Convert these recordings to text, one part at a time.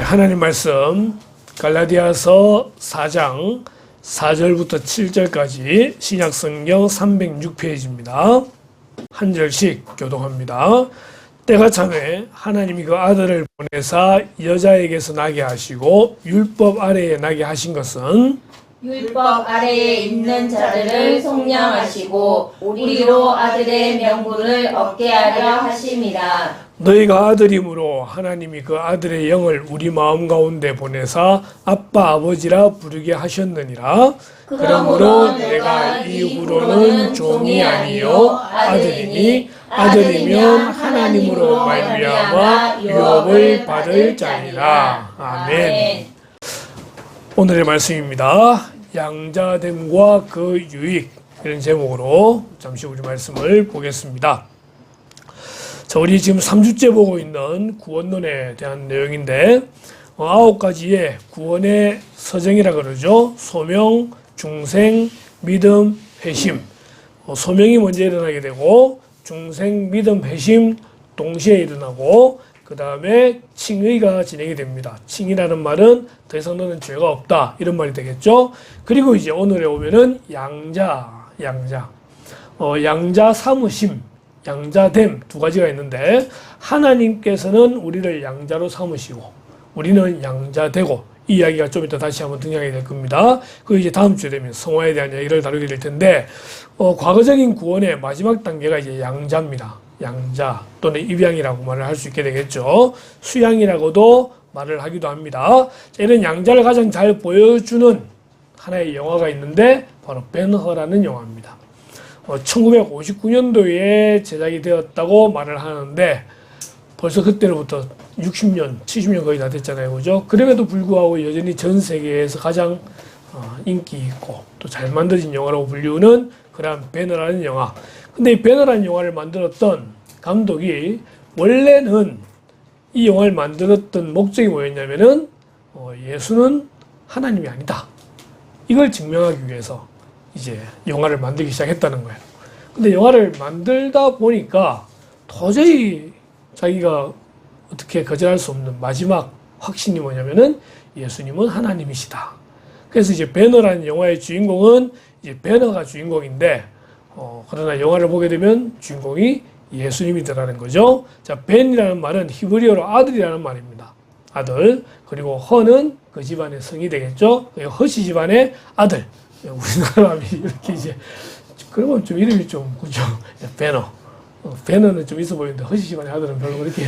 하나님 말씀 갈라디아서 4장 4절부터 7절까지 신약성경 306페이지입니다. 한 절씩 교독합니다. 때가 차매 하나님이 그 아들을 보내사 여자에게서 나게 하시고 율법 아래에 나게 하신 것은 율법 아래에 있는 자들을 속량하시고 우리로 아들의 명분을 얻게 하려 하심이라. 너희가 아들이므로 하나님이 그 아들의 영을 우리 마음 가운데 보내사 아빠 아버지라 부르게 하셨느니라. 그러므로 내가 이후로는 종이 아니요 아들이니 아들이면 하나님으로 말미암아 유업을 받을 자니라. 아멘. 오늘의 말씀입니다. 양자됨과 그 유익, 이런 제목으로 잠시 우리 말씀을 보겠습니다. 자, 우리 지금 3주째 보고 있는 구원론에 대한 내용인데 9가지의 구원의 서정이라 그러죠. 소명, 중생, 믿음, 회심. 소명이 먼저 일어나게 되고 중생, 믿음, 회심 동시에 일어나고 그 다음에 칭의가 진행이 됩니다. 칭의라는 말은 더 이상 너는 죄가 없다 이런 말이 되겠죠. 그리고 이제 오늘에 오면은 양자 삼으심, 양자됨 두 가지가 있는데 하나님께서는 우리를 양자로 삼으시고 우리는 양자되고 이 이야기가 좀 이따 다시 한번 등장하게 될 겁니다. 그 이제 다음 주에 되면 성화에 대한 이야기를 다루게 될 텐데 과거적인 구원의 마지막 단계가 이제 양자입니다. 양자 또는 입양이라고 말을 할 수 있게 되겠죠. 수양이라고도 말을 하기도 합니다. 자, 이런 양자를 가장 잘 보여주는 하나의 영화가 있는데 바로 벤허라는 영화입니다. 1959년도에 제작이 되었다고 말을 하는데 벌써 그때로부터 60년, 70년 거의 다 됐잖아요. 그죠? 그럼에도 불구하고 여전히 전 세계에서 가장 인기 있고 또 잘 만들어진 영화라고 불리우는 그런 배너라는 영화. 근데 이 배너라는 영화를 만들었던 감독이 원래는 이 영화를 만들었던 목적이 뭐였냐면은 예수는 하나님이 아니다. 이걸 증명하기 위해서 이제 영화를 만들기 시작했다는 거예요. 근데 영화를 만들다 보니까 도저히 자기가 어떻게 거절할 수 없는 마지막 확신이 뭐냐면은 예수님은 하나님이시다. 그래서 이제 배너라는 영화의 주인공은 이제 배너가 주인공인데 그러나 영화를 보게 되면 주인공이 예수님이더라는 거죠. 자, 벤이라는 말은 히브리어로 아들이라는 말입니다. 아들. 그리고 허는 그 집안의 성이 되겠죠. 허씨 집안의 아들. 우리나라 이렇게 이제 그러면 좀 이름이 좀 그죠. 배너. 배너는 좀 있어 보이는데 허씨 집안의 아들은 별로 그렇게.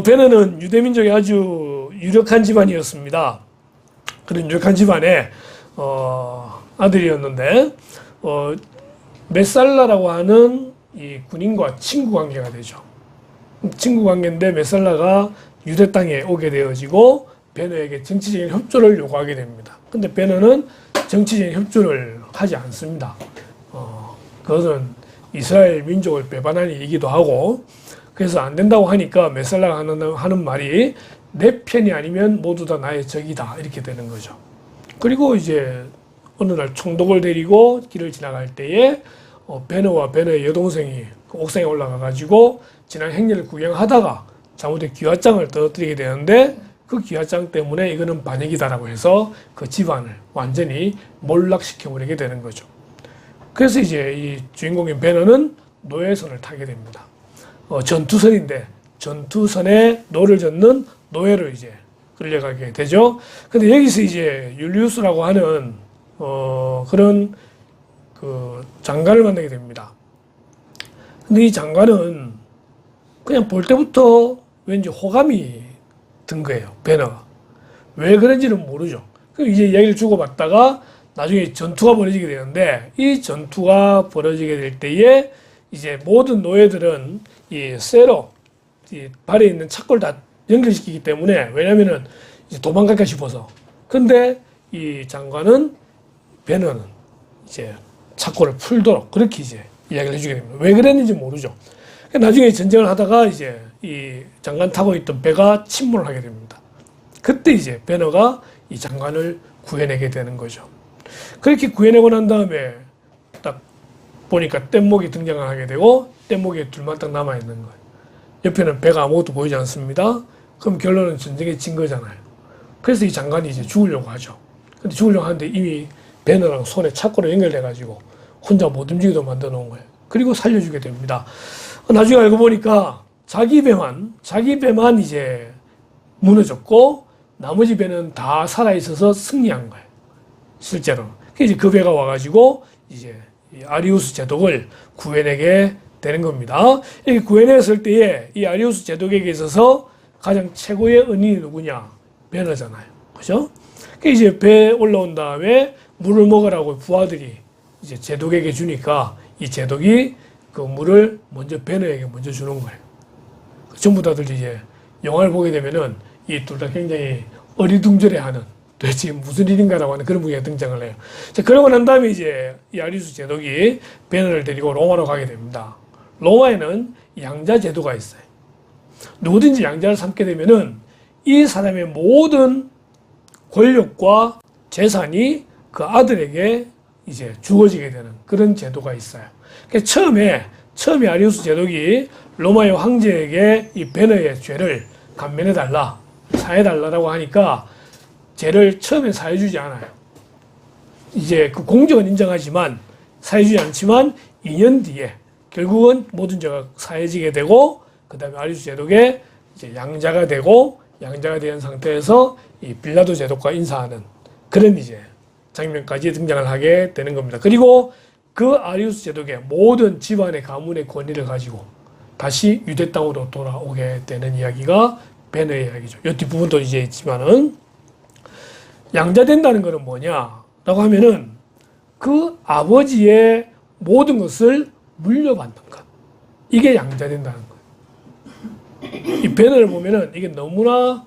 배너는 유대민족의 아주 유력한 집안이었습니다. 그런 유력한 집안의 아들이었는데 메살라라고 하는 이 군인과 친구 관계가 되죠. 친구 관계인데 메살라가 유대 땅에 오게 되어지고 베너에게 정치적인 협조를 요구하게 됩니다. 근데 베너는 정치적인 협조를 하지 않습니다. 그것은 이스라엘 민족을 배반하는 일이기도 하고 그래서 안 된다고 하니까 메살라가 하는 말이 내 편이 아니면 모두 다 나의 적이다 이렇게 되는 거죠. 그리고 이제 어느 날 총독을 데리고 길을 지나갈 때에 베너와 베너의 여동생이 그 옥상에 올라가 가지고 지난 행렬을 구경하다가 잘못해 기와장을 떨어뜨리게 되는데 그 기와장 때문에 이거는 반역이다라고 해서 그 집안을 완전히 몰락시켜버리게 되는 거죠. 그래서 이제 이 주인공인 베너는 노예선을 타게 됩니다. 전투선인데 전투선에 노를 젓는 노예로 이제 끌려가게 되죠. 근데 여기서 이제 율리우스라고 하는 그런 그 장관을 만나게 됩니다. 근데 이 장관은 그냥 볼 때부터 왠지 호감이 든 거예요. 베너가. 왜 그런지는 모르죠. 그럼 이제 이야기를 주고받다가 나중에 전투가 벌어지게 되는데 이 전투가 벌어지게 될 때에 이제 모든 노예들은 이 쇠로 이 발에 있는 착고를 다 연결시키기 때문에 왜냐면은 이제 도망갈까 싶어서. 근데 이 장관은 베너는 이제 착고를 풀도록 그렇게 이제 이야기를 해주게 됩니다. 왜 그랬는지 모르죠. 나중에 전쟁을 하다가 이제 이 장관 타고 있던 배가 침몰을 하게 됩니다. 그때 이제 베너가 이 장관을 구해내게 되는 거죠. 그렇게 구해내고 난 다음에 딱 보니까 뗏목이 등장을 하게 되고 뗏목에 둘만 딱 남아있는 거예요. 옆에는 배가 아무것도 보이지 않습니다. 그럼 결론은 전쟁에 진 거잖아요. 그래서 이 장관이 이제 죽으려고 하죠. 근데 죽으려고 하는데 이미 배너랑 손에 착고로 연결돼가지고 혼자 못 움직이도 만들어 놓은 거예요. 그리고 살려주게 됩니다. 나중에 알고 보니까 자기 배만 이제 무너졌고 나머지 배는 다 살아있어서 승리한 거예요. 실제로. 그래서 이제 그 배가 와가지고 이제 이 아리우스 제독을 구해내게 되는 겁니다. 이렇게 구해냈을 때에 이 아리우스 제독에게 있어서 가장 최고의 은인이 누구냐? 배너잖아요. 그죠? 그래서 이제 배에 올라온 다음에 물을 먹으라고 부하들이 이제 제독에게 주니까 이 제독이 그 물을 먼저 배너에게 먼저 주는 거예요. 전부 다들 이제 영화를 보게 되면은 이 둘 다 굉장히 어리둥절해하는 도대체 무슨 일인가라고 하는 그런 분위기가 등장을 해요. 자, 그러고 난 다음에 이제 이 아리우스 제독이 배너를 데리고 로마로 가게 됩니다. 로마에는 양자 제도가 있어요. 누구든지 양자를 삼게 되면은 이 사람의 모든 권력과 재산이 그 아들에게 이제 주어지게 되는 그런 제도가 있어요. 그러니까 처음에 아리우스 제독이 로마의 황제에게 이 배너의 죄를 감면해달라, 사해달라라고 하니까 죄를 처음에 사해주지 않아요. 이제 그 공적은 인정하지만 사해주지 않지만 2년 뒤에 결국은 모든 죄가 사해지게 되고 그 다음에 아리우스 제독의 이제 양자가 된 상태에서 이 빌라도 제독과 인사하는 그런 이제 장면까지 등장을 하게 되는 겁니다. 그리고 그 아리우스 제독의 모든 집안의 가문의 권위를 가지고 다시 유대 땅으로 돌아오게 되는 이야기가 배너의 이야기죠. 이 뒷부분도 이제 있지만은 양자된다는 것은 뭐냐라고 하면은 그 아버지의 모든 것을 물려받는 것. 이게 양자된다는 거예요. 이 배너를 보면은 이게 너무나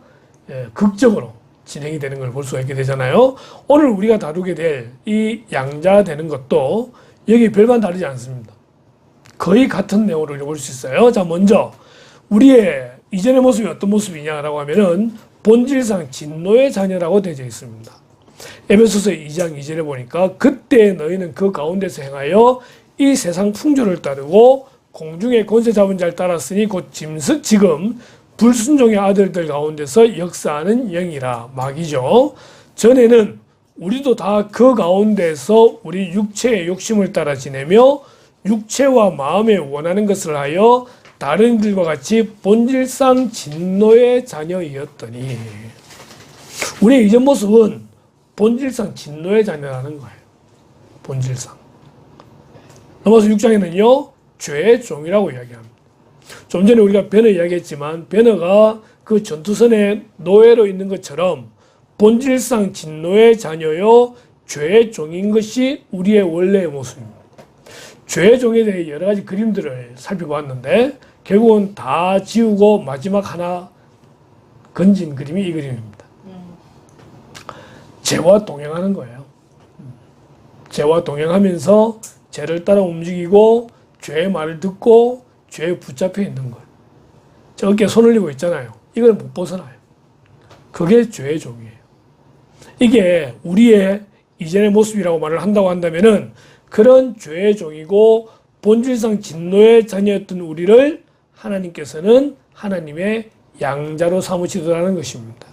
극적으로 진행이 되는 걸 볼 수가 있게 되잖아요. 오늘 우리가 다루게 될 이 양자되는 것도 여기 별반 다르지 않습니다. 거의 같은 내용으로 읽어볼 수 있어요. 자, 먼저 우리의 이전의 모습이 어떤 모습이냐라고 하면은 본질상 진노의 자녀라고 되어 있습니다. 에베소서 2장 2절에 보니까 그때 너희는 그 가운데서 행하여 이 세상 풍조를 따르고 공중의 권세 잡은 자를 따랐으니 곧 지금 불순종의 아들들 가운데서 역사하는 영이라. 마귀죠. 전에는 우리도 다 그 가운데서 우리 육체의 욕심을 따라 지내며 육체와 마음에 원하는 것을 하여 다른 이들과 같이 본질상 진노의 자녀이었더니, 우리의 이전 모습은 본질상 진노의 자녀라는 거예요. 본질상. 로마서 6장에는요 죄의 종이라고 이야기합니다. 좀 전에 우리가 배너 이야기했지만 배너가 그 전투선에 노예로 있는 것처럼 본질상 진노의 자녀요 죄의 종인 것이 우리의 원래의 모습입니다. 죄의 종에 대해 여러 가지 그림들을 살펴봤는데 결국은 다 지우고 마지막 하나 건진 그림이 이 그림입니다. 죄와 동행하는 거예요. 죄와 동행하면서 죄를 따라 움직이고 죄의 말을 듣고 죄에 붙잡혀 있는 거예요. 저 어깨에 손 올리고 있잖아요. 이걸 못 벗어나요. 그게 죄의 종이에요. 이게 우리의 이전의 모습이라고 말을 한다고 한다면은 그런 죄의 종이고 본질상 진노의 자녀였던 우리를 하나님께서는 하나님의 양자로 삼으시더라는 것입니다.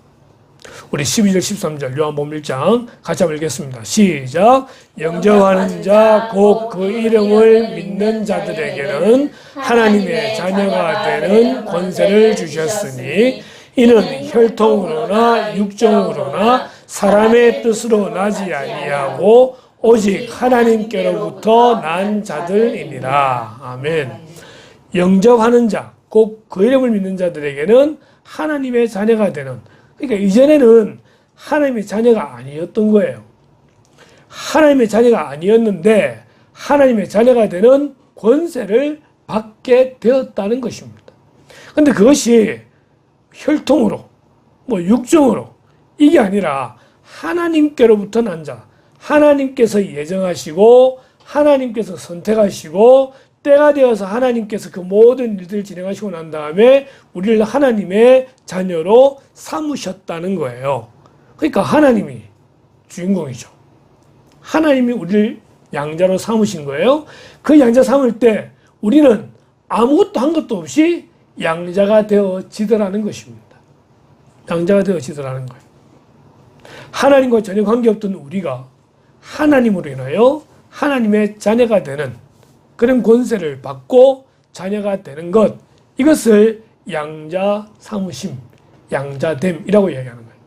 우리 12절 13절 요한복음 1장 같이 한번 읽겠습니다. 시작. 영접하는 자 곧 그 이름을 믿는 자들에게는 하나님의 자녀가 되는 권세를 주셨으니 이는 혈통으로나 육정으로나 사람의 뜻으로 나지 아니하고 오직 하나님께로부터 난 자들이니라. 아멘. 영접하는 자, 곧 그 이름을 믿는 자들에게는 하나님의 자녀가 되는, 그러니까 이전에는 하나님의 자녀가 아니었던 거예요. 하나님의 자녀가 아니었는데 하나님의 자녀가 되는 권세를 받게 되었다는 것입니다. 그런데 그것이 혈통으로, 육정으로 이게 아니라 하나님께로부터 난 자, 하나님께서 예정하시고 하나님께서 선택하시고 때가 되어서 하나님께서 그 모든 일들을 진행하시고 난 다음에 우리를 하나님의 자녀로 삼으셨다는 거예요. 그러니까 하나님이 주인공이죠. 하나님이 우리를 양자로 삼으신 거예요. 그 양자 삼을 때 우리는 아무것도 한 것도 없이 양자가 되어지더라는 것입니다. 양자가 되어지더라는 거예요. 하나님과 전혀 관계없던 우리가 하나님으로 인하여 하나님의 자녀가 되는 그런 권세를 받고 자녀가 되는 것, 이것을 양자 삼으심, 양자됨이라고 이야기하는 거예요.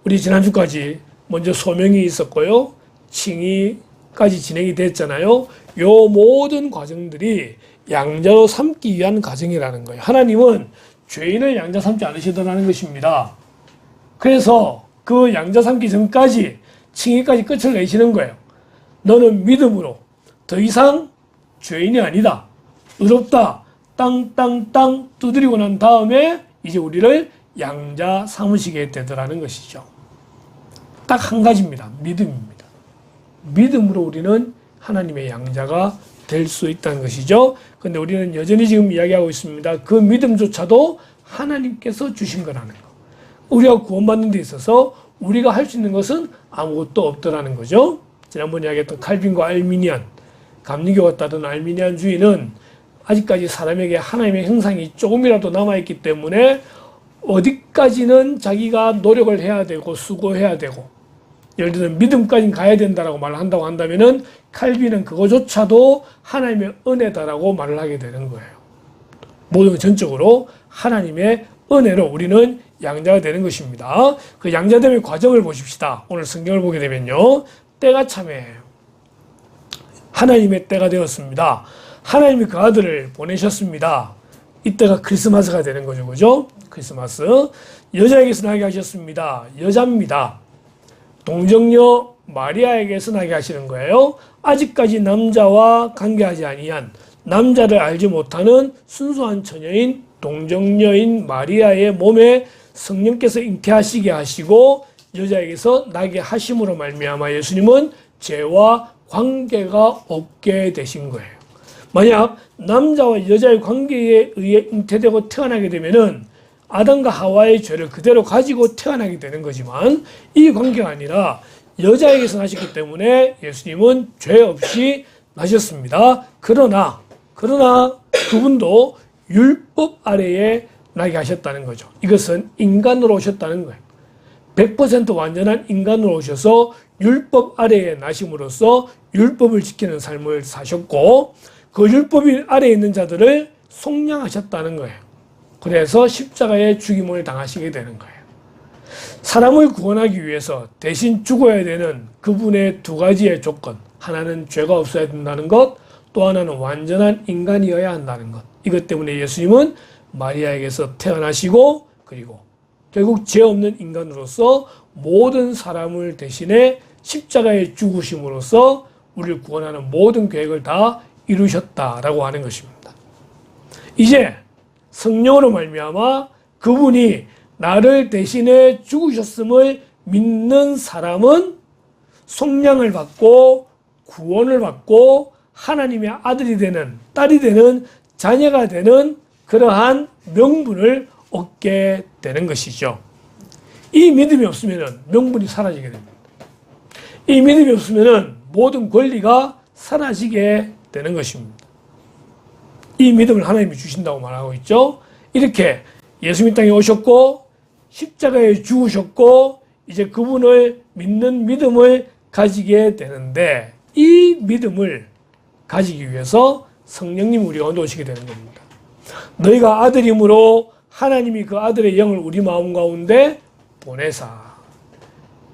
우리 지난주까지 먼저 소명이 있었고요, 칭의까지 진행이 됐잖아요. 요 모든 과정들이 양자로 삼기 위한 과정이라는 거예요. 하나님은 죄인을 양자 삼지 않으시더라는 것입니다. 그래서 그 양자 삼기 전까지 칭의까지 끝을 내시는 거예요. 너는 믿음으로 더 이상 죄인이 아니다, 의롭다, 땅땅땅 두드리고 난 다음에 이제 우리를 양자 삼으시게 되더라는 것이죠. 딱 한 가지입니다. 믿음입니다. 믿음으로 우리는 하나님의 양자가 될 수 있다는 것이죠. 그런데 우리는 여전히 지금 이야기하고 있습니다. 그 믿음조차도 하나님께서 주신 거라는 거. 우리가 구원받는 데 있어서 우리가 할 수 있는 것은 아무것도 없더라는 거죠. 지난번에 이야기했던 칼빈과 알미니안, 감리교가 따르는 알미니안주의는 아직까지 사람에게 하나님의 형상이 조금이라도 남아있기 때문에 어디까지는 자기가 노력을 해야 되고 수고해야 되고, 예를 들면 믿음까지 가야 된다라고 말을 한다고 한다면은 칼빈은 그거조차도 하나님의 은혜다라고 말을 하게 되는 거예요. 모든 전적으로 하나님의 은혜로 우리는 양자가 되는 것입니다. 그 양자됨의 과정을 보십시다. 오늘 성경을 보게 되면요, 때가 참에 하나님의 때가 되었습니다. 하나님이 그 아들을 보내셨습니다. 이때가 크리스마스가 되는 거죠. 그죠? 크리스마스. 여자에게서 나게 하셨습니다. 여자입니다. 동정녀 마리아에게서 나게 하시는 거예요. 아직까지 남자와 관계하지 아니한, 남자를 알지 못하는 순수한 처녀인 동정녀인 마리아의 몸에 성령께서 잉태하시게 하시고 여자에게서 나게 하심으로 말미암아 예수님은 죄와 관계가 없게 되신 거예요. 만약 남자와 여자의 관계에 의해 잉태되고 태어나게 되면은 아담과 하와의 죄를 그대로 가지고 태어나게 되는 거지만 이 관계가 아니라 여자에게서 나셨기 때문에 예수님은 죄 없이 나셨습니다. 그러나 그분도 율법 아래에 나게 하셨다는 거죠. 이것은 인간으로 오셨다는 거예요. 100% 완전한 인간으로 오셔서 율법 아래에 나심으로써 율법을 지키는 삶을 사셨고 그 율법 아래에 있는 자들을 속량하셨다는 거예요. 그래서 십자가의 죽임을 당하시게 되는 거예요. 사람을 구원하기 위해서 대신 죽어야 되는 그분의 두 가지의 조건, 하나는 죄가 없어야 된다는 것, 또 하나는 완전한 인간이어야 한다는 것. 이것 때문에 예수님은 마리아에게서 태어나시고 그리고 결국 죄 없는 인간으로서 모든 사람을 대신해 십자가에 죽으심으로써 우리를 구원하는 모든 계획을 다 이루셨다라고 하는 것입니다. 이제 성령으로 말미암아 그분이 나를 대신해 죽으셨음을 믿는 사람은 속량을 받고 구원을 받고 하나님의 아들이 되는, 딸이 되는, 자녀가 되는 그러한 명분을 얻게 되는 것이죠. 이 믿음이 없으면 명분이 사라지게 됩니다. 이 믿음이 없으면 모든 권리가 사라지게 되는 것입니다. 이 믿음을 하나님이 주신다고 말하고 있죠. 이렇게 예수님 땅에 오셨고 십자가에 죽으셨고 이제 그분을 믿는 믿음을 가지게 되는데 이 믿음을 가지기 위해서 성령님이 우리 가운데 오시게 되는 겁니다. 너희가 아들이므로 하나님이 그 아들의 영을 우리 마음 가운데 보내사.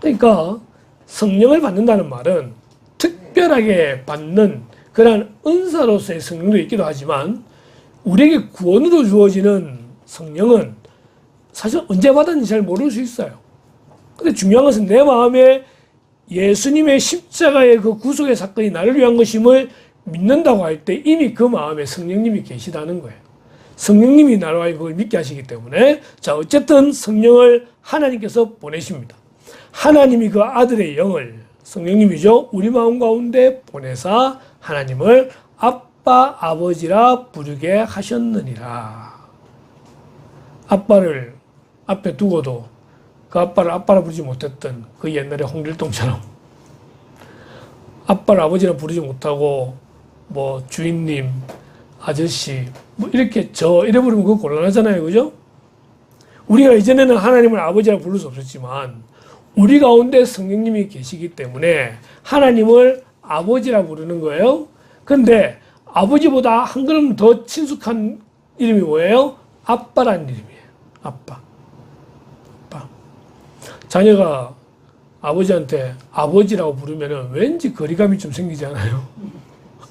그러니까 성령을 받는다는 말은 특별하게 받는 그런 은사로서의 성령도 있기도 하지만 우리에게 구원으로 주어지는 성령은 사실 언제 받았는지 잘 모를 수 있어요. 근데 중요한 것은 내 마음에 예수님의 십자가의 그 구속의 사건이 나를 위한 것임을 믿는다고 할 때 이미 그 마음에 성령님이 계시다는 거예요. 성령님이 나를 위해 그걸 믿게 하시기 때문에 자 어쨌든 성령을 하나님께서 보내십니다. 하나님이 그 아들의 영을 성령님이죠. 우리 마음 가운데 보내사 하나님을 아빠 아버지라 부르게 하셨느니라. 아빠를 앞에 두고도 그 아빠를 아빠라 부르지 못했던 그 옛날의 홍길동처럼 아빠를 아버지라 부르지 못하고 뭐 주인님, 아저씨 뭐 이렇게 저 이래 부르면 그거 곤란하잖아요. 그죠? 우리가 이전에는 하나님을 아버지라고 부를 수 없었지만 우리 가운데 성령님이 계시기 때문에 하나님을 아버지라고 부르는 거예요. 근데 아버지보다 한 걸음 더 친숙한 이름이 뭐예요? 아빠라는 이름이에요. 아빠. 자녀가 아버지한테 아버지라고 부르면 왠지 거리감이 좀 생기지 않아요?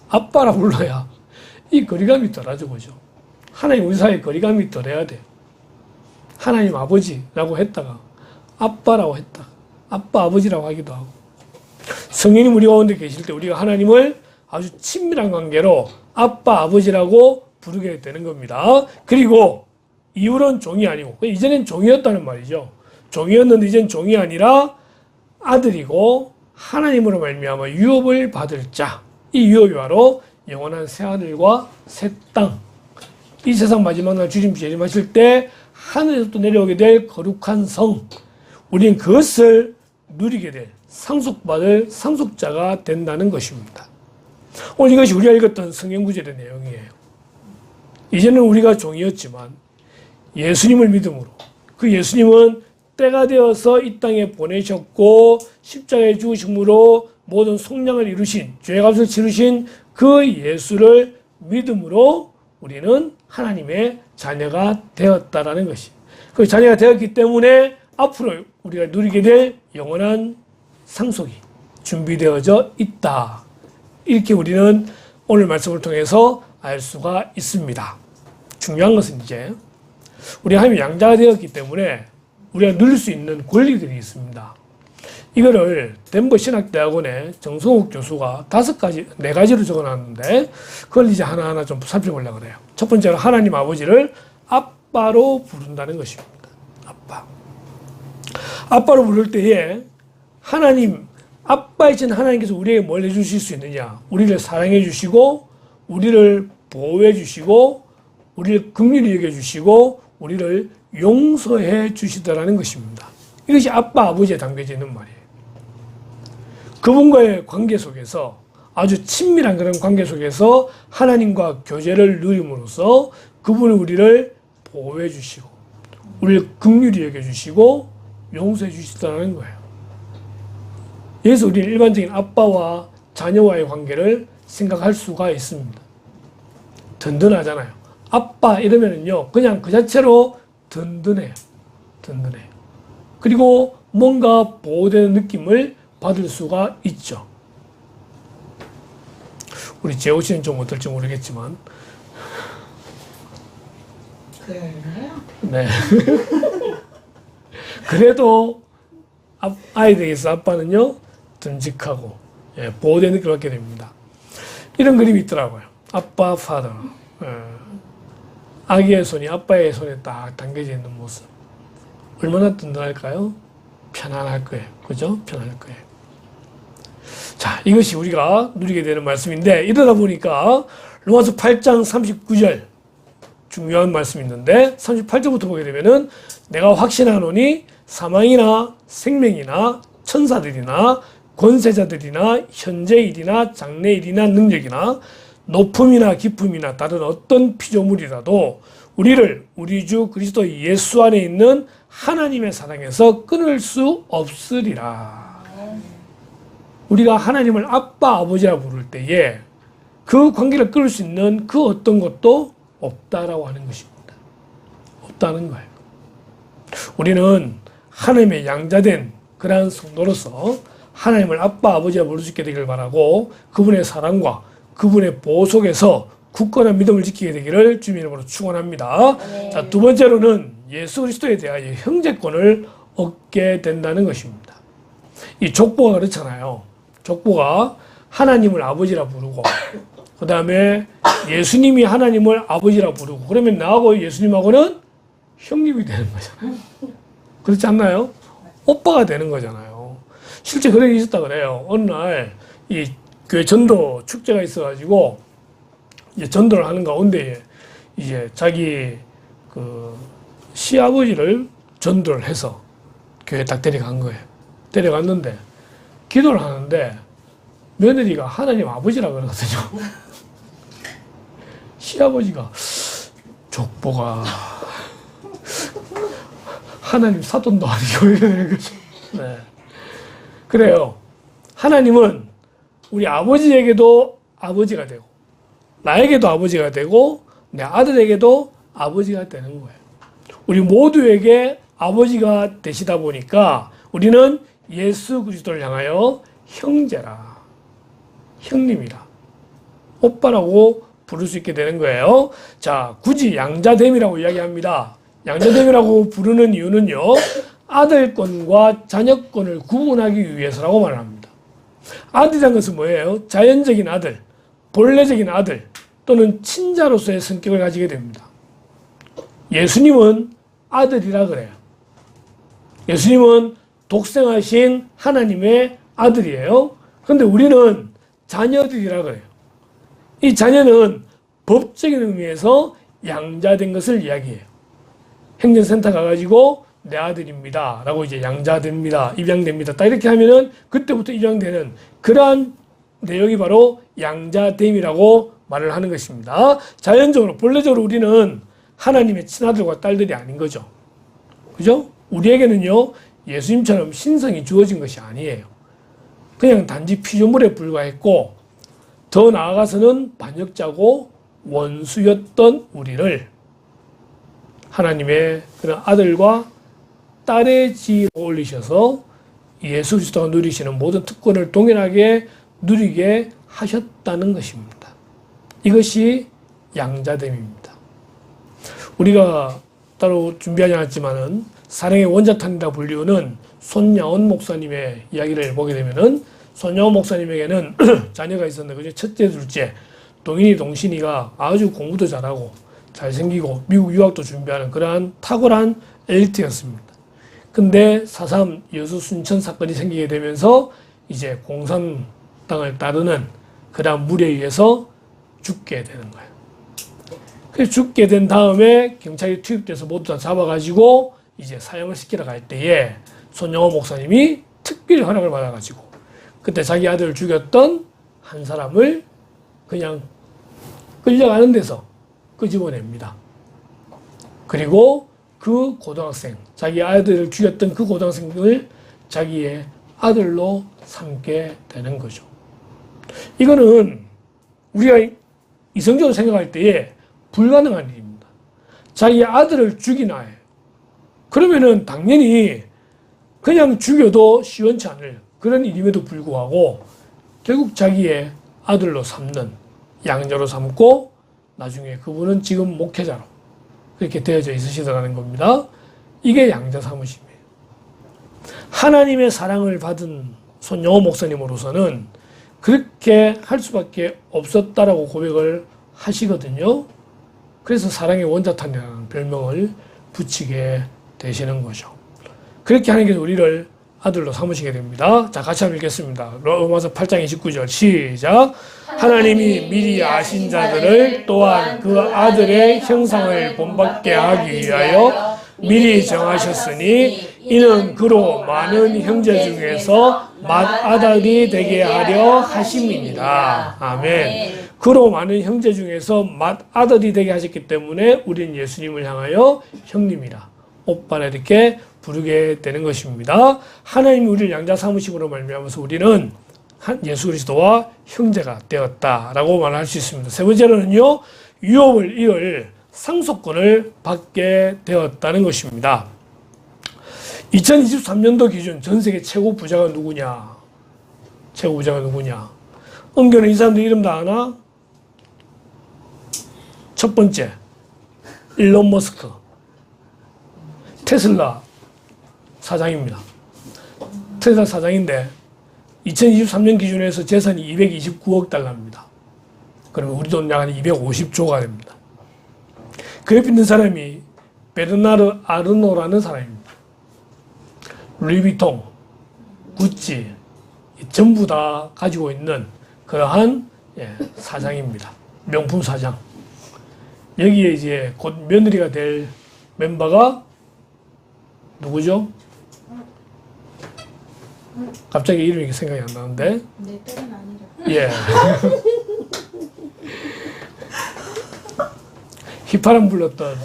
아빠라 불러야 이 거리감이 덜하죠, 그죠? 하나님 우리 사이에 거리감이 덜해야 돼. 하나님 아버지라고 했다가 아빠라고 했다가 아빠 아버지라고 하기도 하고, 성령님 우리 가운데 계실 때 우리가 하나님을 아주 친밀한 관계로 아빠 아버지라고 부르게 되는 겁니다. 그리고 이후로는 종이 아니고, 이전엔 종이었다는 말이죠. 종이었는데 이젠 종이 아니라 아들이고 하나님으로 말미암아 유업을 받을 자. 이 유업이 바로 영원한 새 하늘과 새 땅. 이 세상 마지막 날 주님 재림하실 때 하늘에서 또 내려오게 될 거룩한 성. 우리는 그것을 누리게 될 상속받을 상속자가 된다는 것입니다. 오늘 이것이 우리가 읽었던 성경 구절의 내용이에요. 이제는 우리가 종이었지만 예수님을 믿음으로, 그 예수님은 때가 되어서 이 땅에 보내셨고 십자가에 죽으심으로 모든 속량을 이루신, 죄값을 치르신 그 예수를 믿음으로 우리는 하나님의 자녀가 되었다라는 것이, 그 자녀가 되었기 때문에 앞으로 우리가 누리게 될 영원한 상속이 준비되어져 있다. 이렇게 우리는 오늘 말씀을 통해서 알 수가 있습니다. 중요한 것은 이제 우리 하나님의 양자가 되었기 때문에 우리가 누릴 수 있는 권리들이 있습니다. 이거를 덴버 신학대학원의 정성욱 교수가 4가지로 적어놨는데 그걸 이제 하나하나 좀 살펴보려고 그래요. 첫 번째로 하나님 아버지를 아빠로 부른다는 것입니다. 아빠. 아빠로 부를 때에 하나님, 아빠이신 하나님께서 우리에게 뭘 해주실 수 있느냐? 우리를 사랑해 주시고, 우리를 보호해 주시고, 우리를 긍휼히 여겨 주시고, 우리를 용서해 주시더라는 것입니다. 이것이 아빠, 아버지에 담겨져 있는 말이에요. 그분과의 관계 속에서, 아주 친밀한 그런 관계 속에서 하나님과 교제를 누림으로써 그분이 우리를 보호해 주시고, 우리를 긍휼히 여겨 주시고, 용서해 주시더라는 거예요. 여기서 우리는 일반적인 아빠와 자녀와의 관계를 생각할 수가 있습니다. 든든하잖아요. 아빠 이러면은요, 그냥 그 자체로 든든해요. 든든해요. 그리고 뭔가 보호되는 느낌을 받을 수가 있죠. 우리 재호 씨는 좀 어떨지 모르겠지만. 그래요? 네. 그래도 아이들에게서 아빠는요, 듬직하고, 예, 보호되는 느낌을 받게 됩니다. 이런 그림이 있더라고요. 아빠, 파더. 아기의 손이 아빠의 손에 딱 당겨져 있는 모습. 얼마나 든든할까요? 편안할 거예요. 그죠? 편안할 거예요. 자, 이것이 우리가 누리게 되는 말씀인데, 이러다 보니까 로마서 8장 39절 중요한 말씀이 있는데, 38절부터 보게 되면은 내가 확신하노니 사망이나 생명이나 천사들이나 권세자들이나 현재일이나 장래일이나 능력이나 높음이나 깊음이나 다른 어떤 피조물이라도 우리를 우리 주 그리스도 예수 안에 있는 하나님의 사랑에서 끊을 수 없으리라. 우리가 하나님을 아빠, 아버지라 부를 때에 그 관계를 끊을 수 있는 그 어떤 것도 없다라고 하는 것입니다. 없다는 거예요. 우리는 하나님의 양자된 그러한 성도로서 하나님을 아빠, 아버지라 부를 수 있게 되기를 바라고, 그분의 사랑과 그분의 보호 속에서 굳건한 믿음을 지키게 되기를 주님의 이름으로 축원합니다. 네. 자, 두 번째로는 예수 그리스도에 대하여 형제권을 얻게 된다는 것입니다. 이 족보가 그렇잖아요. 족보가 하나님을 아버지라 부르고, 그 다음에 예수님이 하나님을 아버지라 부르고, 그러면 나하고 예수님하고는 형님이 되는 거잖아요. 그렇지 않나요? 오빠가 되는 거잖아요. 실제 그런 일이 있었다 그래요. 어느 날 이 교회 전도 축제가 있어가지고 이제 전도를 하는 가운데 이제 자기 그 시아버지를 전도를 해서 교회에 딱 데려간 거예요. 데려갔는데 기도를 하는데 며느리가 하나님 아버지라 그러거든요. 시아버지가 족보가 하나님 사돈도 아니고 이러는 거죠. 네. 그래요. 하나님은 우리 아버지에게도 아버지가 되고 나에게도 아버지가 되고 내 아들에게도 아버지가 되는 거예요. 우리 모두에게 아버지가 되시다 보니까 우리는 예수 그리스도를 향하여 형제라, 형님이라, 오빠라고 부를 수 있게 되는 거예요. 자, 굳이 양자됨이라고 이야기합니다. 양자됨이라고 부르는 이유는요, 아들권과 자녀권을 구분하기 위해서라고 말합니다. 아들이란 것은 뭐예요? 자연적인 아들, 본래적인 아들 또는 친자로서의 성격을 가지게 됩니다. 예수님은 아들이라 그래요. 예수님은 독생하신 하나님의 아들이에요. 그런데 우리는 자녀들이라 그래요. 이 자녀는 법적인 의미에서 양자된 것을 이야기해요. 행정센터 가가지고 내 아들입니다 라고 이제 양자됩니다, 입양됩니다 딱 이렇게 하면은 그때부터 입양되는 그러한 내용이 바로 양자됨이라고 말을 하는 것입니다. 자연적으로 본래적으로 우리는 하나님의 친아들과 딸들이 아닌 거죠. 그죠? 우리에게는요 예수님처럼 신성이 주어진 것이 아니에요. 그냥 단지 피조물에 불과했고 더 나아가서는 반역자고 원수였던 우리를 하나님의 그런 아들과 딸의 지위로 올리셔서 예수 그리스도가 누리시는 모든 특권을 동일하게 누리게 하셨다는 것입니다. 이것이 양자됨입니다. 우리가 따로 준비하지 않았지만은 사랑의 원자탄이라 불리우는 손야원 목사님의 이야기를 보게 되면은 손야원 목사님에게는 자녀가 있었는데 그중 첫째, 둘째 동인이 동신이가 아주 공부도 잘하고 잘생기고 미국 유학도 준비하는 그러한 탁월한 엘리트였습니다. 근데 4.3 여수 순천 사건이 생기게 되면서 이제 공산당을 따르는 그러한 물에 의해서 죽게 되는 거예요. 그래서 죽게 된 다음에 경찰이 투입돼서 모두 다 잡아가지고 이제 사형을 시키러 갈 때에 손영호 목사님이 특별히 허락을 받아가지고 그때 자기 아들을 죽였던 한 사람을 그냥 끌려가는 데서 끄집어냅니다. 그리고 그 고등학생, 자기 아들을 죽였던 그 고등학생을 자기의 아들로 삼게 되는 거죠. 이거는 우리가 이성적으로 생각할 때에 불가능한 일입니다. 자기 아들을 죽인 아이. 그러면은 당연히 그냥 죽여도 시원치 않을 그런 일임에도 불구하고 결국 자기의 아들로 삼는 양자로 삼고 나중에 그분은 지금 목회자로 그렇게 되어져 있으시다는 겁니다. 이게 양자 사무심이에요. 하나님의 사랑을 받은 손영호 목사님으로서는 그렇게 할 수밖에 없었다라고 고백을 하시거든요. 그래서 사랑의 원자탄이라는 별명을 붙이게 되시는 거죠. 그렇게 하는 게 우리를 아들로 삼으시게 됩니다. 자, 같이 한번 읽겠습니다. 로마서 8장 29절 시작. 하나님이 미리 아신 자들을 또한 그 아들의 형상을 본받게 하기 위하여 미리 정하셨으니 이는 그로 많은 형제 중에서 맏아들이 되게 하려 하심이니라. 아멘. 그로 많은 형제 중에서 맏아들이 되게 하셨기 때문에 우리는 예수님을 향하여 형님이라, 오빠라 이렇게 부르게 되는 것입니다. 하나님이 우리를 양자 삼으심으로 말미암아서 우리는 예수 그리스도와 형제가 되었다라고 말할 수 있습니다. 세 번째로는요, 유업을 이을 상속권을 받게 되었다는 것입니다. 2023년도 기준 전 세계 최고 부자가 누구냐? 최고 부자가 누구냐? 은교는 이 사람들 이름 다 아나? 첫 번째, 일론 머스크. 테슬라 사장입니다. 테슬라 사장인데 2023년 기준에서 재산이 229억 달러입니다. 그러면 우리 돈 약 250조가 됩니다. 그 옆에 있는 사람이 베르나르 아르노라는 사람입니다. 루이비통, 구찌 전부 다 가지고 있는 그러한 사장입니다. 명품 사장. 여기에 이제 곧 며느리가 될 멤버가 누구죠? 갑자기 이름이 생각이 안 나는데. 내 딸은 아니라. 예. 휘파람 불렀던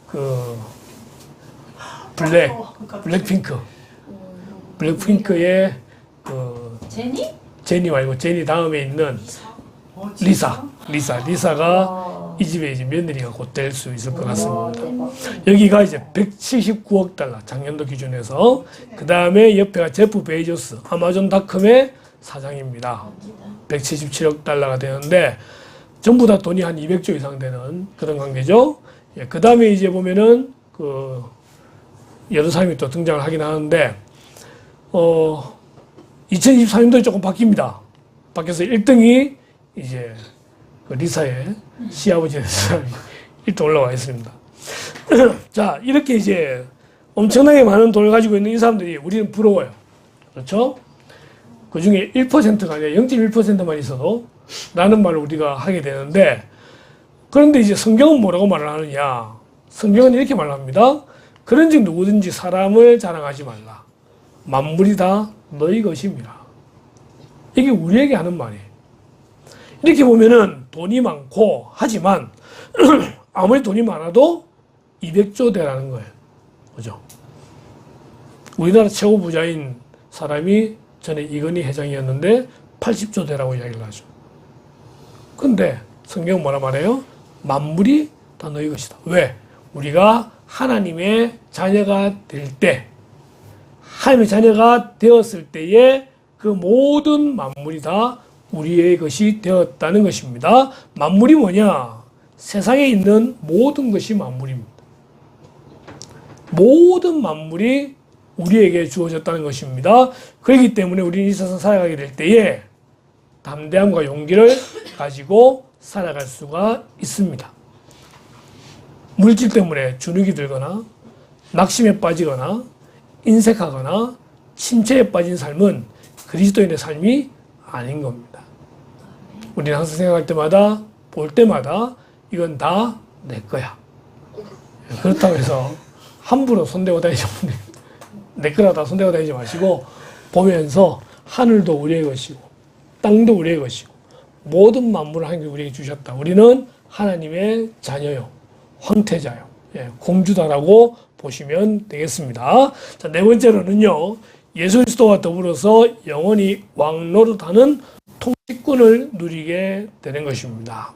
그 블랙핑크. 블랙핑크의 그 제니? 제니 말고 제니 다음에 있는 리사가 이 집에 이제 며느리가 곧 될 수 있을 것 같습니다. 여기가 이제 179억 달러 작년도 기준에서 그 다음에 옆에가 제프 베이조스 아마존닷컴의 사장입니다. 177억 달러가 되는데 전부 다 돈이 한 200조 이상 되는 그런 관계죠. 예, 그 다음에 이제 보면은 그 여러 사람이 또 등장을 하긴 하는데 2023년도에 조금 바뀝니다. 바뀌어서 1등이 이제 그 리사의 시아버지의 사람이 1등 올라와 있습니다. 자, 이렇게 이제 엄청나게 많은 돈을 가지고 있는 이 사람들이 우리는 부러워요. 그렇죠? 그 중에 1%가 아니라 0.1%만 있어도 라는 말을 우리가 하게 되는데 그런데 이제 성경은 뭐라고 말을 하느냐? 성경은 이렇게 말합니다. 그런즉 누구든지 사람을 자랑하지 말라. 만물이 다 너희 것임이라. 이게 우리에게 하는 말이에요. 이렇게 보면은 돈이 많고 하지만 아무리 돈이 많아도 200조 대라는 거예요. 그죠? 우리나라 최고 부자인 사람이 전에 이건희 회장이었는데 80조 대라고 이야기를 하죠. 근데 성경은 뭐라 말해요? 만물이 다 너희 것이다. 왜? 우리가 하나님의 자녀가 될 때, 하나님의 자녀가 되었을 때에 그 모든 만물이 다 우리의 것이 되었다는 것입니다. 만물이 뭐냐? 세상에 있는 모든 것이 만물입니다. 모든 만물이 우리에게 주어졌다는 것입니다. 그렇기 때문에 우리는 이 세상 살아가게 될 때에 담대함과 용기를 가지고 살아갈 수가 있습니다. 물질 때문에 주눅이 들거나 낙심에 빠지거나 인색하거나 침체에 빠진 삶은 그리스도인의 삶이 아닌 겁니다. 우리는 항상 생각할 때마다 볼 때마다 이건 다 내 거야. 그렇다고 해서 함부로 손대고 다니지 마세요. 내 거라 다 손대고 다니지 마시고 보면서 하늘도 우리의 것이고 땅도 우리의 것이고 모든 만물을 하나님이 우리에게 주셨다. 우리는 하나님의 자녀요. 황태자요. 예, 공주다라고 보시면 되겠습니다. 자, 네 번째로는요. 예수 그리스도와 더불어서 영원히 왕노릇하는 통치권을 누리게 되는 것입니다.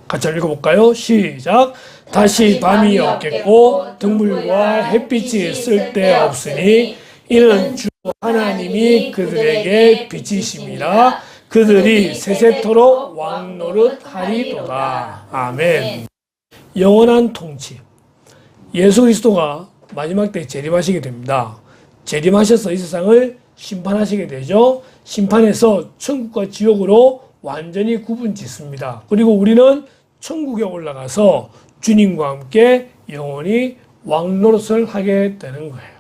같이 읽어볼까요? 시작. 다시 밤이 없겠고 등불과 햇빛이 쓸데없으니 이는 주 하나님이 그들에게 빛이심이라 그들이 세세토록 왕노릇하리도다. 아멘. 영원한 통치. 예수 그리스도가 마지막 때 재림하시게 됩니다. 재림하셔서 이 세상을 심판하시게 되죠. 심판해서 천국과 지옥으로 완전히 구분 짓습니다. 그리고 우리는 천국에 올라가서 주님과 함께 영원히 왕노릇을 하게 되는 거예요.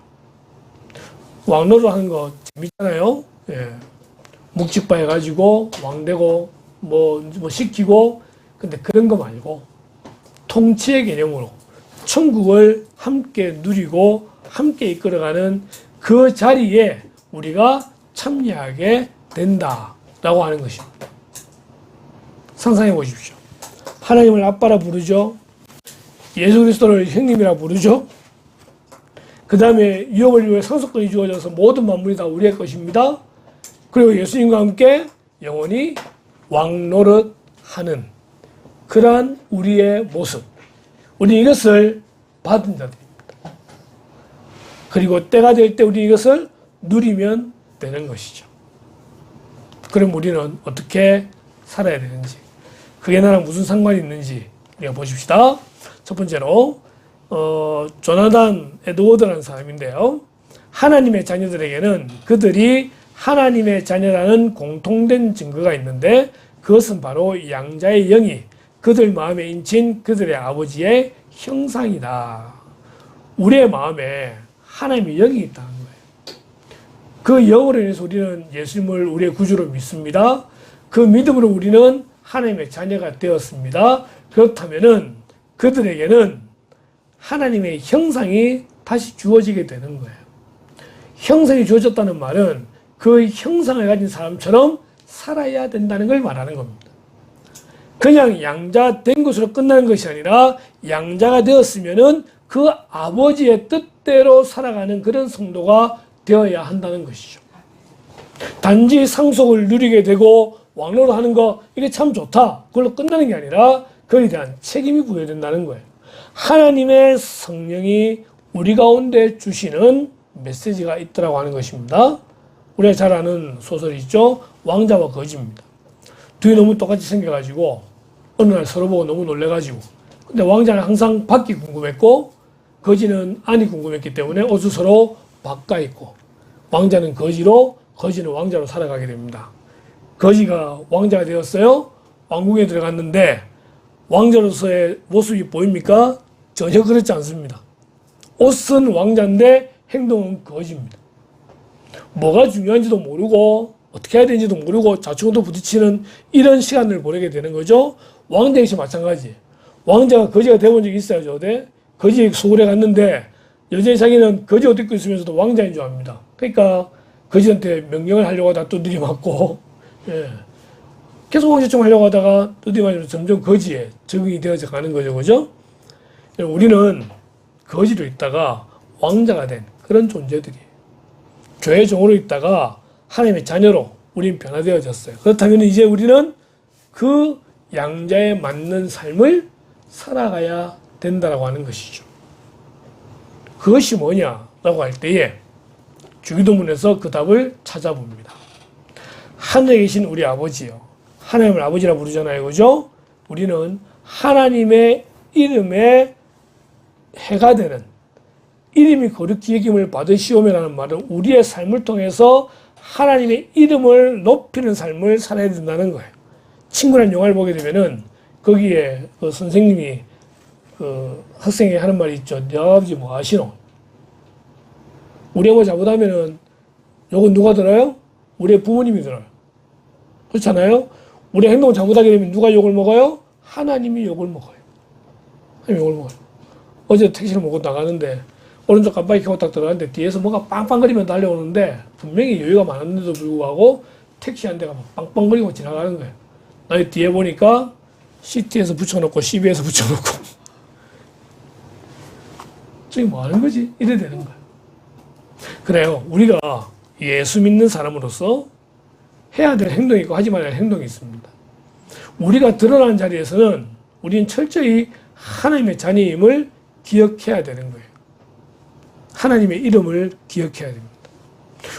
왕노릇 하는 거 재밌잖아요. 예. 묵직바 해가지고 왕되고 뭐 시키고 근데 그런 거 말고 통치의 개념으로 천국을 함께 누리고 함께 이끌어가는 그 자리에 우리가 참여하게 된다라고 하는 것입니다. 상상해 보십시오. 하나님을 아빠라 부르죠. 예수 그리스도를 형님이라 부르죠. 그 다음에 유업을 위해 상속권이 주어져서 모든 만물이 다 우리의 것입니다. 그리고 예수님과 함께 영원히 왕노릇하는 그러한 우리의 모습. 우리 이것을 받은 자들입니다. 그리고 때가 될 때 우리 이것을 누리면 되는 것이죠. 그럼 우리는 어떻게 살아야 되는지, 그게 나랑 무슨 상관이 있는지 우리가 보십시다. 첫 번째로 조나단 에드워드라는 사람인데요. 하나님의 자녀들에게는 그들이 하나님의 자녀라는 공통된 증거가 있는데 그것은 바로 양자의 영이 그들 마음에 인친 그들의 아버지의 형상이다. 우리의 마음에 하나님의 영이 있다는 거예요. 그 영으로 인해서 우리는 예수님을 우리의 구주로 믿습니다. 그 믿음으로 우리는 하나님의 자녀가 되었습니다. 그렇다면은 그들에게는 하나님의 형상이 다시 주어지게 되는 거예요. 형상이 주어졌다는 말은 그 형상을 가진 사람처럼 살아야 된다는 걸 말하는 겁니다. 그냥 양자 된 것으로 끝나는 것이 아니라 양자가 되었으면은 그 아버지의 뜻대로 살아가는 그런 성도가 되어야 한다는 것이죠. 단지 상속을 누리게 되고 왕노릇하는 거 이게 참 좋다. 그걸로 끝나는 게 아니라 그에 대한 책임이 부여된다는 거예요. 하나님의 성령이 우리 가운데 주시는 메시지가 있더라고 하는 것입니다. 우리가 잘 아는 소설이 있죠. 왕자와 거지입니다. 둘이 너무 똑같이 생겨가지고 어느 날 서로 보고 너무 놀래가지고 근데 왕자는 항상 밖이 궁금했고 거지는 안이 궁금했기 때문에 옷을 서로 바꿔 입고 왕자는 거지로 거지는 왕자로 살아가게 됩니다. 거지가 왕자가 되었어요. 왕궁에 들어갔는데 왕자로서의 모습이 보입니까? 전혀 그렇지 않습니다. 옷은 왕자인데 행동은 거지입니다. 뭐가 중요한지도 모르고 어떻게 해야 되는지도 모르고 좌충우도 부딪히는 이런 시간을 보내게 되는 거죠. 왕자 역시 마찬가지. 왕자가 거지가 되어본 적이 있어야죠. 거지 소굴에 갔는데 여전히 자기는 거지 옷 입고 있으면서도 왕자인 줄 압니다. 그러니까 거지한테 명령을 하려고 하다가 두드려 맞고 계속 왕자청 하려고 하다가 두드려 맞으면 점점 거지에 적응이 되어져 가는 거죠. 그죠? 우리는 거지로 있다가 왕자가 된 그런 존재들이에요. 교회 종으로 있다가 하나님의 자녀로 우린 변화되어졌어요. 그렇다면 이제 우리는 그 양자에 맞는 삶을 살아가야 된다라고 하는 것이죠. 그것이 뭐냐라고 할 때에 주기도문에서 그 답을 찾아봅니다. 하늘에 계신 우리 아버지요. 하나님을 아버지라 부르잖아요. 그죠? 우리는 하나님의 이름에 해가 되는 이름이 거룩히 여김을 받으시오며라는 말은 우리의 삶을 통해서 하나님의 이름을 높이는 삶을 살아야 된다는 거예요. 친구란 영화를 보게 되면은 거기에 그 선생님이 그 학생에게 하는 말이 있죠. 네 아버지 뭐 아시노? 우리 아버지 잘못하면은 욕은 누가 들어요? 우리의 부모님이 들어요. 그렇잖아요? 우리 행동을 잘못하게 되면 누가 욕을 먹어요? 하나님이 욕을 먹어요. 하나님이 욕을 먹어요. 어제 택시를 먹고 나가는데 오른쪽 깜빡이 켜고 딱 들어갔는데 뒤에서 뭐가 빵빵거리면 달려오는데 분명히 여유가 많았는데도 불구하고 택시 한 대가 막 빵빵거리고 지나가는 거예요. 나이 뒤에 보니까 CT에서 붙여놓고 CB에서 붙여놓고 저게 뭐 하는 거지? 이래 되는 거예요. 그래요. 우리가 예수 믿는 사람으로서 해야 될 행동이 있고 하지 말아야 할 행동이 있습니다. 우리가 드러나는 자리에서는 우리는 철저히 하나님의 자녀임을 기억해야 되는 거예요. 하나님의 이름을 기억해야 됩니다.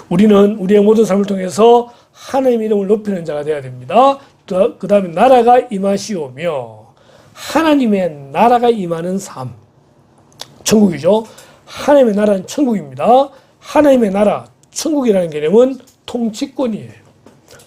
우리는 우리의 모든 삶을 통해서 하나님의 이름을 높이는 자가 되어야 됩니다. 그 다음에 나라가 임하시오며 하나님의 나라가 임하는 삶. 천국이죠. 하나님의 나라는 천국입니다. 하나님의 나라, 천국이라는 개념은 통치권이에요.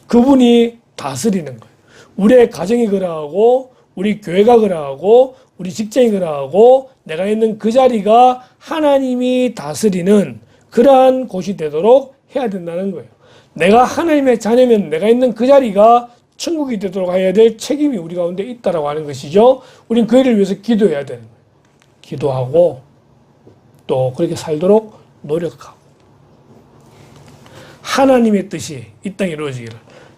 그분이 다스리는 거예요. 우리의 가정이 그러하고 우리 교회가 그러하고 우리 직장이 그러하고 내가 있는 그 자리가 하나님이 다스리는 그러한 곳이 되도록 해야 된다는 거예요. 내가 하나님의 자녀면 내가 있는 그 자리가 천국이 되도록 해야 될 책임이 우리 가운데 있다라고 하는 것이죠. 우린 그 일을 위해서 기도해야 되는 거예요. 기도하고 또 그렇게 살도록 노력하고 하나님의 뜻이 이 땅에 이루어지기를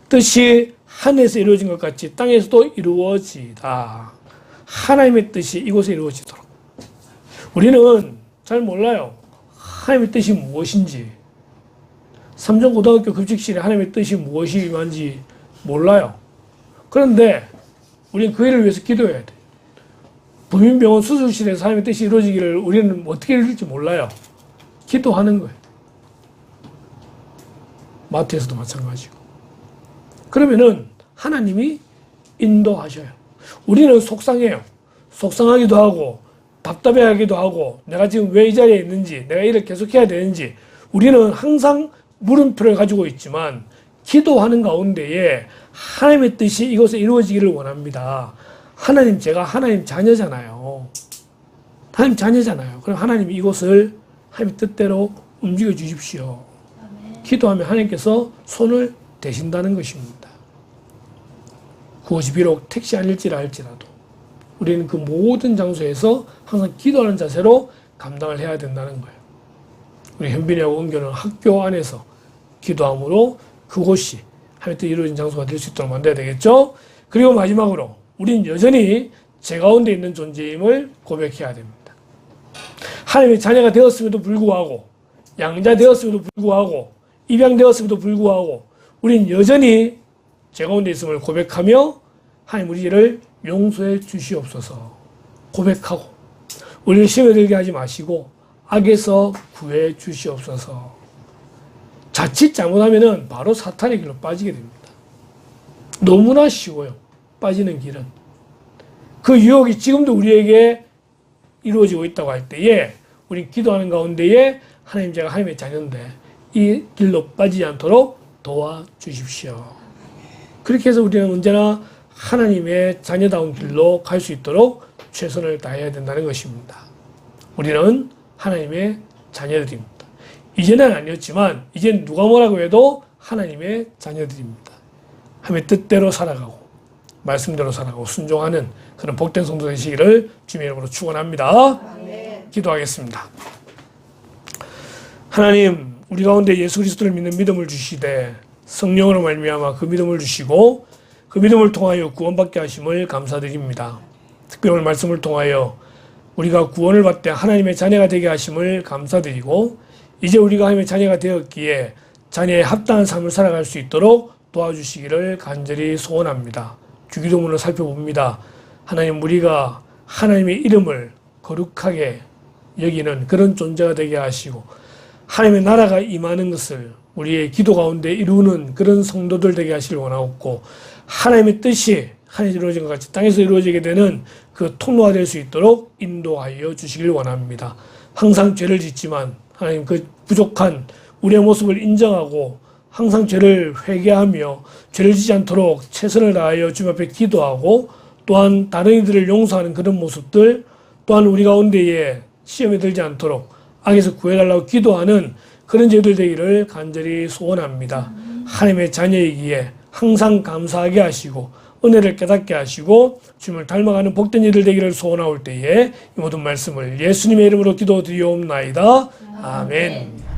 뜻이 하늘에서 이루어진 것 같이 땅에서도 이루어지다. 하나님의 뜻이 이곳에 이루어지도록. 우리는 잘 몰라요. 하나님의 뜻이 무엇인지. 삼성고등학교 급식실에 하나님의 뜻이 무엇이 임한지 몰라요. 그런데 우리는 그 일을 위해서 기도해야 돼. 부민병원 수술실에서 하나님의 뜻이 이루어지기를 우리는 어떻게 이룰지 몰라요. 기도하는 거예요. 마트에서도 마찬가지고. 그러면은 하나님이 인도하셔요. 우리는 속상해요. 속상하기도 하고 답답해하기도 하고 내가 지금 왜 이 자리에 있는지 내가 일을 계속해야 되는지 우리는 항상 물음표를 가지고 있지만 기도하는 가운데에 하나님의 뜻이 이곳에 이루어지기를 원합니다. 하나님 제가 하나님 자녀잖아요. 하나님 자녀잖아요. 그럼 하나님이 이곳을 하나님의 뜻대로 움직여 주십시오. 기도하면 하나님께서 손을 대신다는 것입니다. 그것이 비록 택시 아닐지라 할지라도 우리는 그 모든 장소에서 항상 기도하는 자세로 감당을 해야 된다는 거예요. 우리 현빈이하고 은교는 학교 안에서 기도함으로 그곳이 하나님의 뜻이 이루어진 장소가 될 수 있도록 만들어야 되겠죠. 그리고 마지막으로 우리는 여전히 제 가운데 있는 존재임을 고백해야 됩니다. 하나님의 자녀가 되었음에도 불구하고, 양자 되었음에도 불구하고, 입양되었음에도 불구하고 우린 여전히 죄 가운데 있음을 고백하며 하나님 우리 죄를 용서해 주시옵소서 고백하고, 우리를 시험에 들게 하지 마시고 악에서 구해 주시옵소서. 자칫 잘못하면은 바로 사탄의 길로 빠지게 됩니다. 너무나 쉬워요. 빠지는 길은. 그 유혹이 지금도 우리에게 이루어지고 있다고 할 때에 우리 기도하는 가운데에 하나님, 제가 하나님의 자녀인데 이 길로 빠지지 않도록 도와주십시오. 그렇게 해서 우리는 언제나 하나님의 자녀다운 길로 갈 수 있도록 최선을 다해야 된다는 것입니다. 우리는 하나님의 자녀들입니다. 이제는 아니었지만 이제는 누가 뭐라고 해도 하나님의 자녀들입니다. 하나님의 뜻대로 살아가고 말씀대로 살아가고 순종하는 그런 복된 성도 되시기를 주님의 이름으로 축원합니다. 기도하겠습니다. 하나님, 우리 가운데 예수 그리스도를 믿는 믿음을 주시되 성령으로 말미암아 그 믿음을 주시고 그 믿음을 통하여 구원받게 하심을 감사드립니다. 특별히 오늘 말씀을 통하여 우리가 구원을 받되 하나님의 자녀가 되게 하심을 감사드리고, 이제 우리가 하나님의 자녀가 되었기에 자녀의 합당한 삶을 살아갈 수 있도록 도와주시기를 간절히 소원합니다. 주기도문을 살펴봅니다. 하나님, 우리가 하나님의 이름을 거룩하게 여기는 그런 존재가 되게 하시고 하나님의 나라가 임하는 것을 우리의 기도 가운데 이루는 그런 성도들 되게 하시길 원하옵고, 하나님의 뜻이 하늘에서 이루어진 것 같이 땅에서 이루어지게 되는 그 통로가 될 수 있도록 인도하여 주시길 원합니다. 항상 죄를 짓지만 하나님 그 부족한 우리의 모습을 인정하고 항상 죄를 회개하며 죄를 짓지 않도록 최선을 다하여 주님 앞에 기도하고, 또한 다른 이들을 용서하는 그런 모습들, 또한 우리 가운데에 시험에 들지 않도록 악에서 구해달라고 기도하는 그런 죄들 되기를 간절히 소원합니다. 하나님의 자녀이기에 항상 감사하게 하시고 은혜를 깨닫게 하시고 주님을 닮아가는 복된 이들 되기를 소원하올 때에 이 모든 말씀을 예수님의 이름으로 기도드리옵나이다. 아멘.